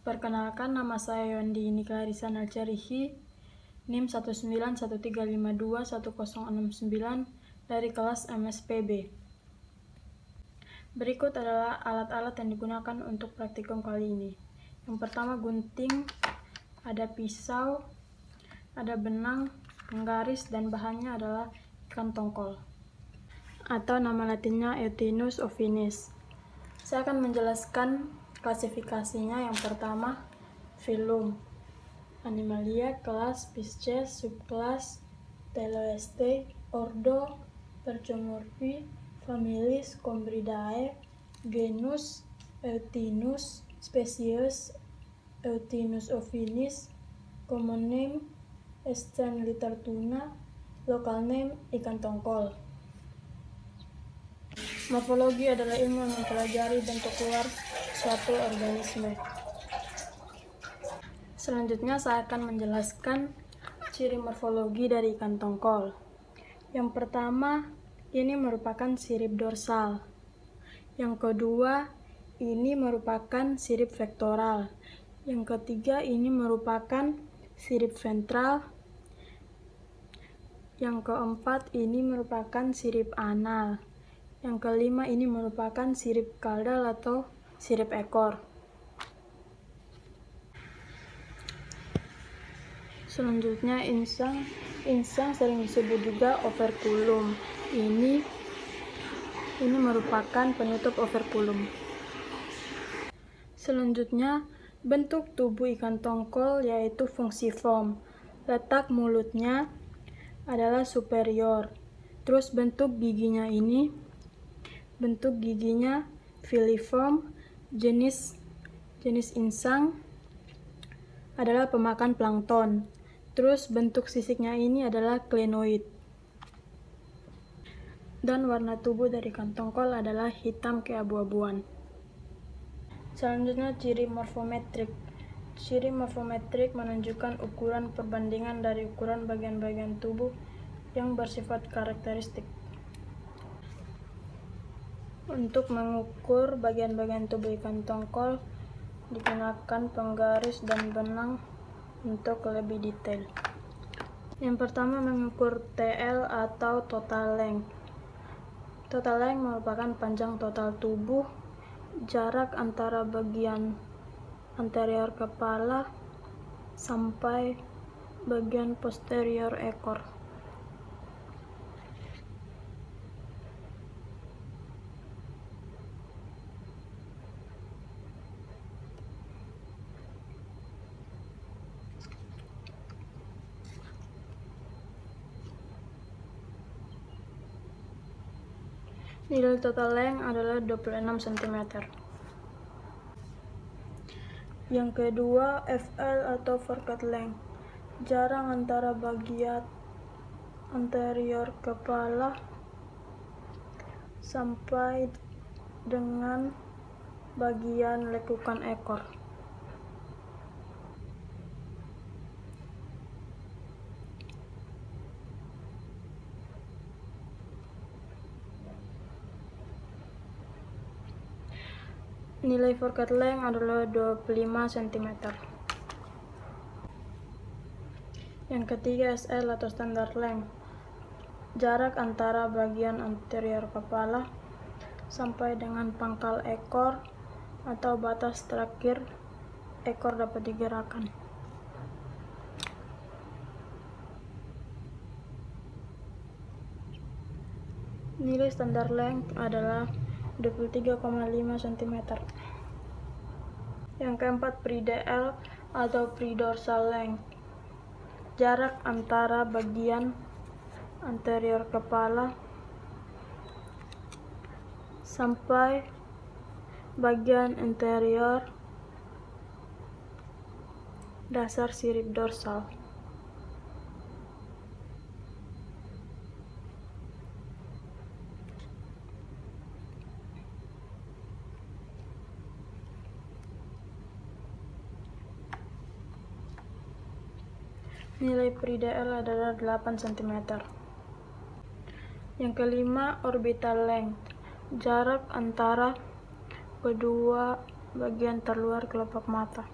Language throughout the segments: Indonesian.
Perkenalkan, nama saya Yondi Clarissa Nalcerihi, NIM 19135210069 dari kelas MSPB. Berikut adalah alat-alat yang digunakan untuk praktikum kali ini. Yang pertama gunting, ada pisau, ada benang, penggaris, dan bahannya adalah ikan tongkol atau nama latinnya Eutinus ovinis. Saya akan menjelaskan klasifikasinya. Yang pertama, filum, Animalia, kelas Pisces, subkelas Teleoste, ordo Percomorphi, familis Chondridae, genus Eutinus, spesies Eutinus ovinis, common name Eastern Lithartuna, local name ikan tongkol. Morfologi adalah ilmu yang mempelajari bentuk luar suatu organisme. Selanjutnya saya akan menjelaskan ciri morfologi dari ikan tongkol. Yang pertama, ini merupakan sirip dorsal. Yang kedua, ini merupakan sirip vektoral. Yang ketiga, ini merupakan sirip ventral. Yang keempat, ini merupakan sirip anal. Yang kelima, ini merupakan sirip caudal atau sirip ekor. Selanjutnya, insang sering disebut juga operculum. Ini merupakan penutup operculum. Selanjutnya, bentuk tubuh ikan tongkol yaitu fungiform. Letak mulutnya adalah superior. Terus bentuk giginya filiform. Jenis insang adalah pemakan plankton. Terus bentuk sisiknya ini adalah clinoid. Dan warna tubuh dari ikan tongkol adalah hitam keabu-abuan. Selanjutnya, ciri morfometrik. Ciri morfometrik menunjukkan ukuran perbandingan dari ukuran bagian-bagian tubuh yang bersifat karakteristik. Untuk mengukur bagian-bagian tubuh ikan tongkol, digunakan penggaris dan benang untuk lebih detail. Yang pertama, mengukur TL atau total length. Total length merupakan panjang total tubuh, jarak antara bagian anterior kepala sampai bagian posterior ekor. Nilai total length adalah 26 cm. Yang kedua, FL atau forecut length. Jarak antara bagian anterior kepala sampai dengan bagian lekukan ekor. Nilai forecut length adalah 25 cm. Yang ketiga, SL atau standard length. Jarak antara bagian anterior kepala sampai dengan pangkal ekor atau batas terakhir ekor dapat digerakkan. Nilai standar length adalah 23,5 cm. Yang keempat, pre-DL atau pre-dorsal length. Jarak antara bagian anterior kepala sampai bagian interior dasar sirip dorsal. Nilai pre-DL adalah 8 cm. Yang kelima, orbital length. Jarak antara kedua bagian terluar kelopak mata.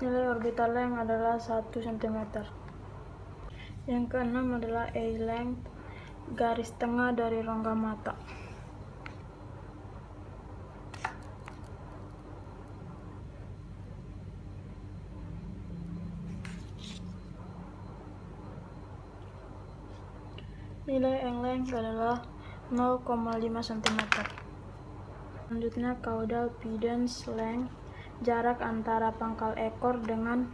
Nilai orbital length adalah 1 cm. Yang keenam adalah eye length, garis tengah dari rongga mata. Nilai eye length adalah 0,5 cm. Selanjutnya caudal pedun's length, jarak antara pangkal ekor dengan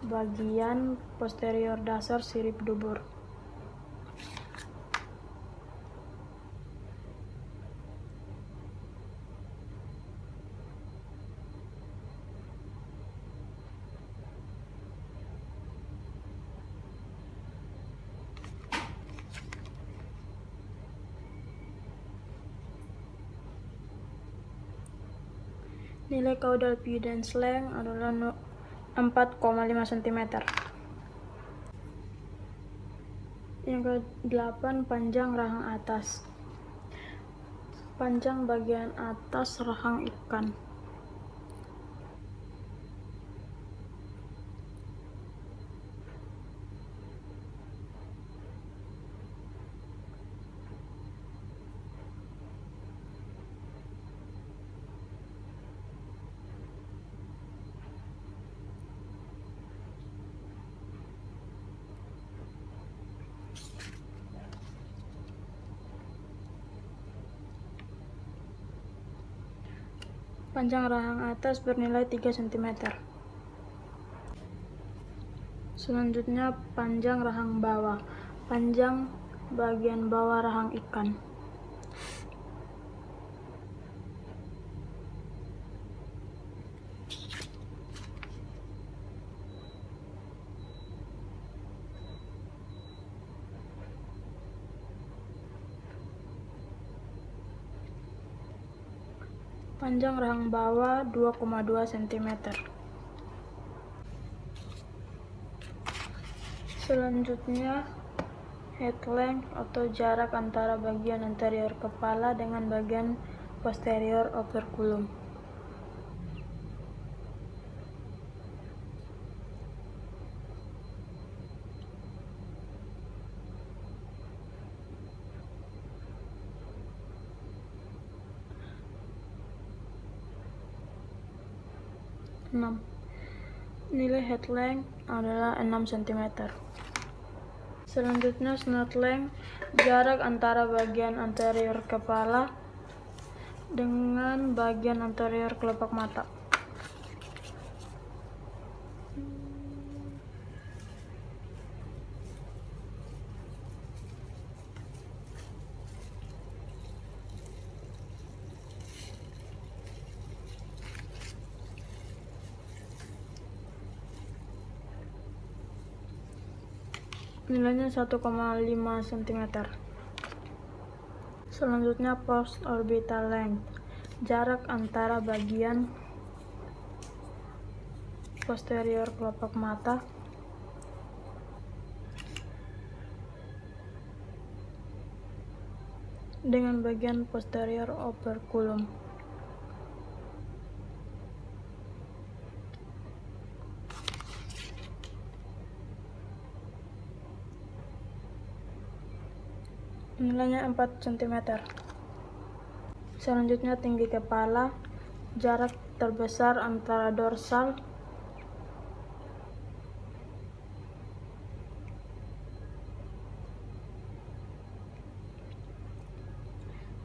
bagian posterior dasar sirip dubur. Nilai caudal pedun's length adalah 4,5 cm. Yang ke-8, panjang rahang atas. Panjang bagian atas rahang ikan. Panjang rahang atas bernilai 3 cm. Selanjutnya panjang rahang bawah. Panjang bagian bawah rahang ikan. Panjang rahang bawah 2,2 cm. Selanjutnya head length atau jarak antara bagian anterior kepala dengan bagian posterior operculum. Nilai head length adalah 6 cm. Selanjutnya snout length, jarak antara bagian anterior kepala dengan bagian anterior kelopak mata. Nilainya 1,5 cm. Selanjutnya post orbital length, jarak antara bagian posterior kelopak mata dengan bagian posterior operculum. Nilainya 4 cm. Selanjutnya tinggi kepala, jarak terbesar antara dorsal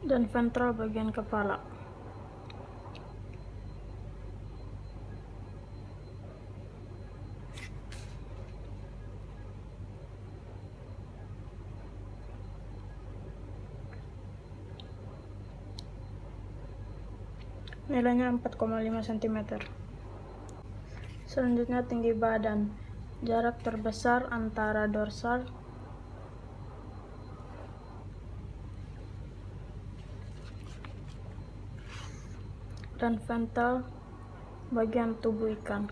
dan ventral bagian kepala. Nilainya 4,5 cm. Selanjutnya tinggi badan, jarak terbesar antara dorsal dan ventral bagian tubuh ikan.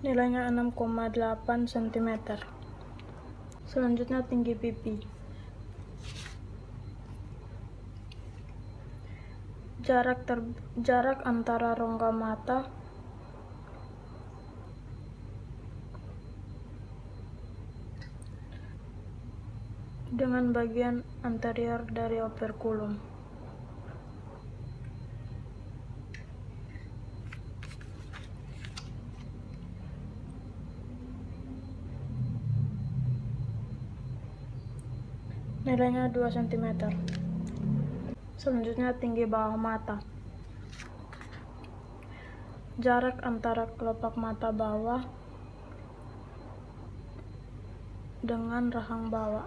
nilainya 6,8 cm. Selanjutnya tinggi pipi. Jarak antara rongga mata dengan bagian anterior dari operculum. Nilainya 2 cm. Selanjutnya tinggi bawah mata. Jarak antara kelopak mata bawah dengan rahang bawah.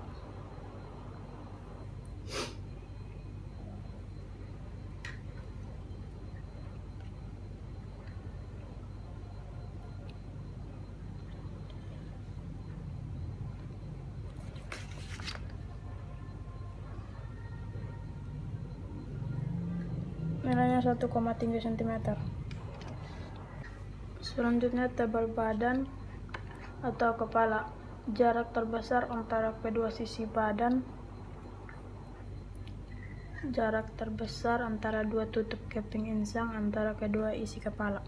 Nilainya 1,3 cm. Selanjutnya tebal badan atau kepala. Jarak terbesar antara kedua sisi badan. Jarak terbesar antara dua tutup keping insang antara kedua isi kepala.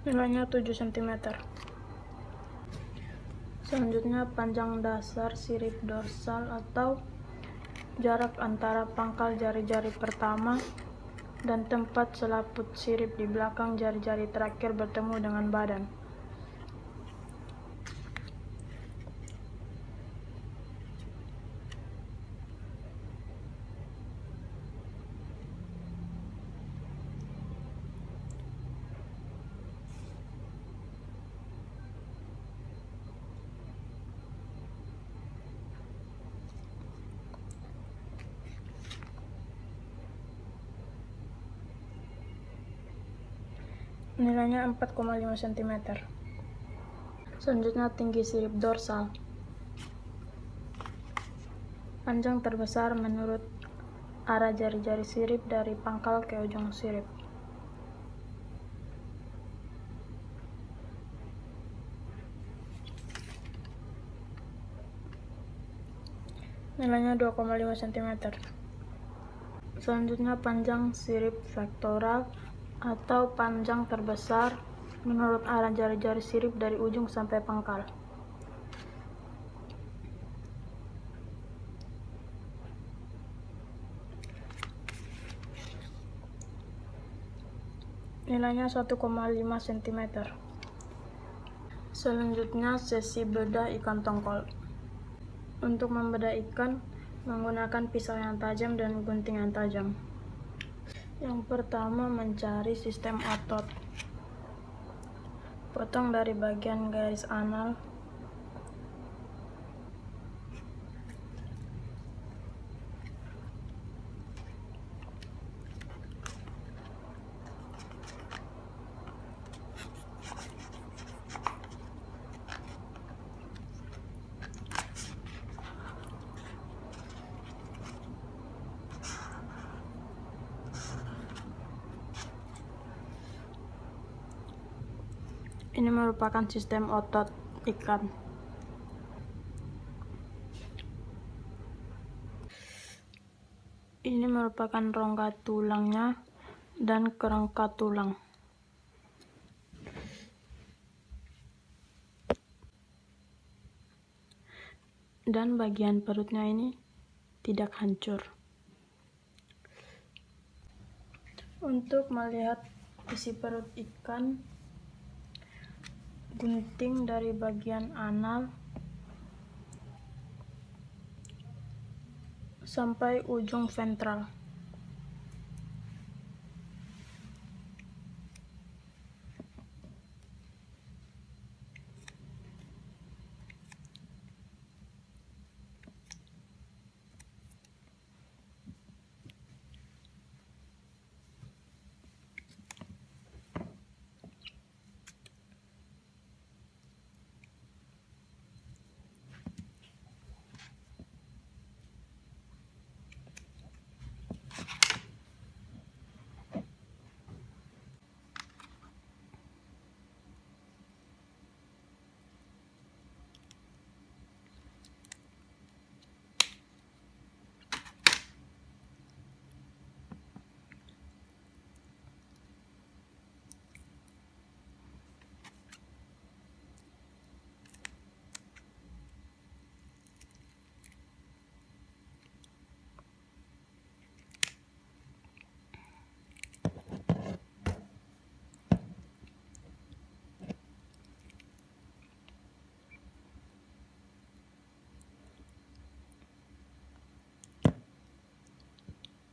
Nilainya 7 cm. Selanjutnya panjang dasar sirip dorsal atau jarak antara pangkal jari-jari pertama dan tempat selaput sirip di belakang jari-jari terakhir bertemu dengan badan. Nilainya 4,5 cm. Selanjutnya tinggi sirip dorsal. Panjang terbesar menurut arah jari-jari sirip dari pangkal ke ujung sirip. Nilainya 2,5 cm. Selanjutnya panjang sirip vektoral atau panjang terbesar menurut arah jari-jari sirip dari ujung sampai pangkal. Nilainya 1,5 cm. Selanjutnya sesi bedah ikan tongkol. Untuk membedah ikan menggunakan pisau yang tajam dan gunting yang tajam. Yang pertama, mencari sistem otot. Potong dari bagian garis anal. Ini merupakan sistem otot ikan. Ini merupakan rongga tulangnya dan kerangka tulang. Dan bagian perutnya ini tidak hancur. Untuk melihat isi perut ikan, gunting dari bagian anal sampai ujung ventral.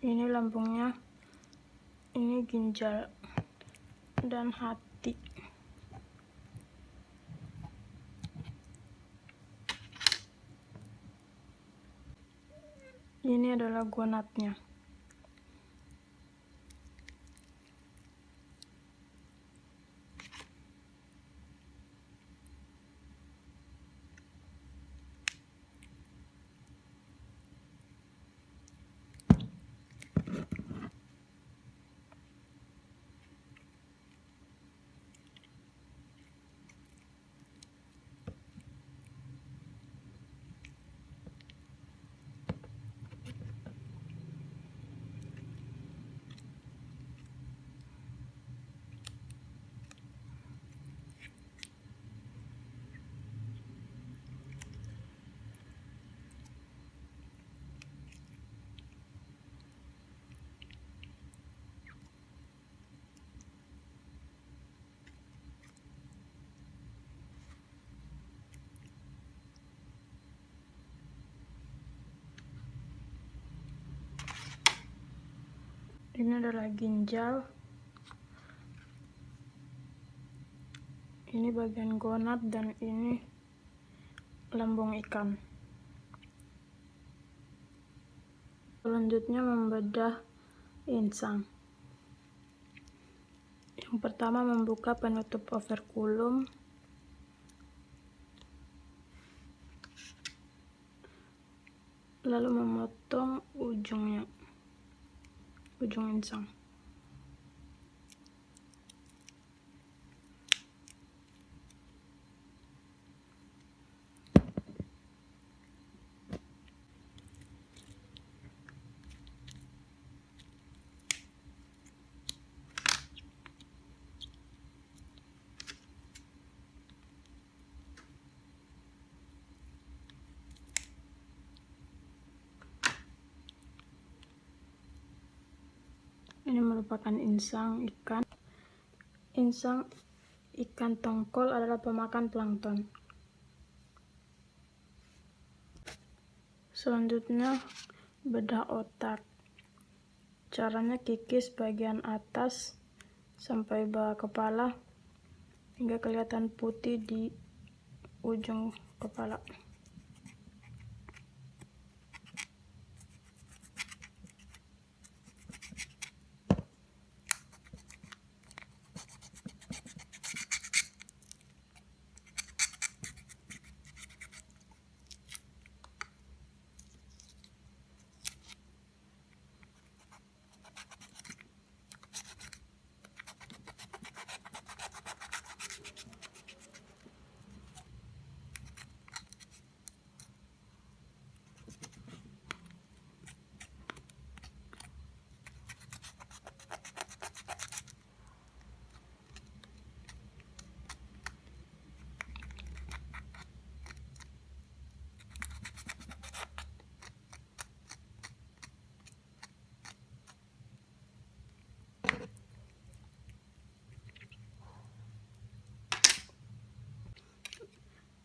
Ini lambungnya, ini ginjal dan hati. Ini adalah gonadnya. Ini adalah ginjal. Ini bagian gonad dan ini lambung ikan. Selanjutnya membedah insang. Yang pertama membuka penutup operculum. Lalu memotong ujung insang. Ini merupakan insang ikan. Insang ikan tongkol adalah pemakan plankton. Selanjutnya bedah otak. Caranya kikis bagian atas sampai bawah kepala hingga kelihatan putih di ujung kepala.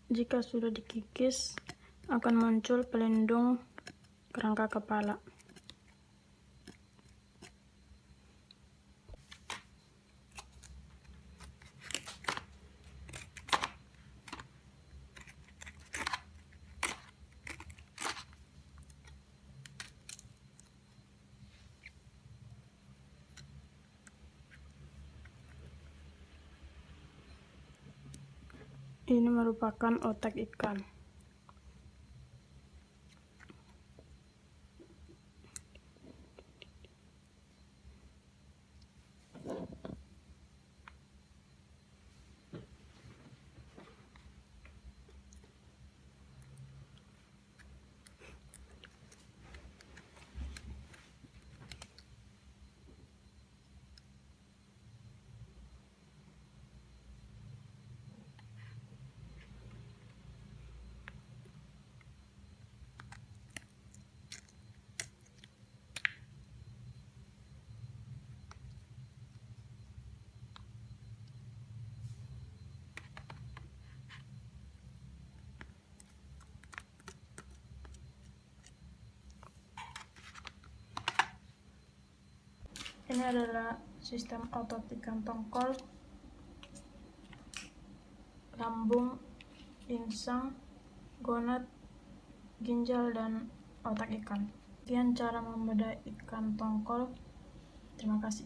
Jika sudah dikikis, akan muncul pelindung kerangka kepala. Ini merupakan otak ikan. Ini adalah sistem otot ikan tongkol, lambung, insang, gonad, ginjal, dan otak ikan. Sekian cara membedah ikan tongkol. Terima kasih.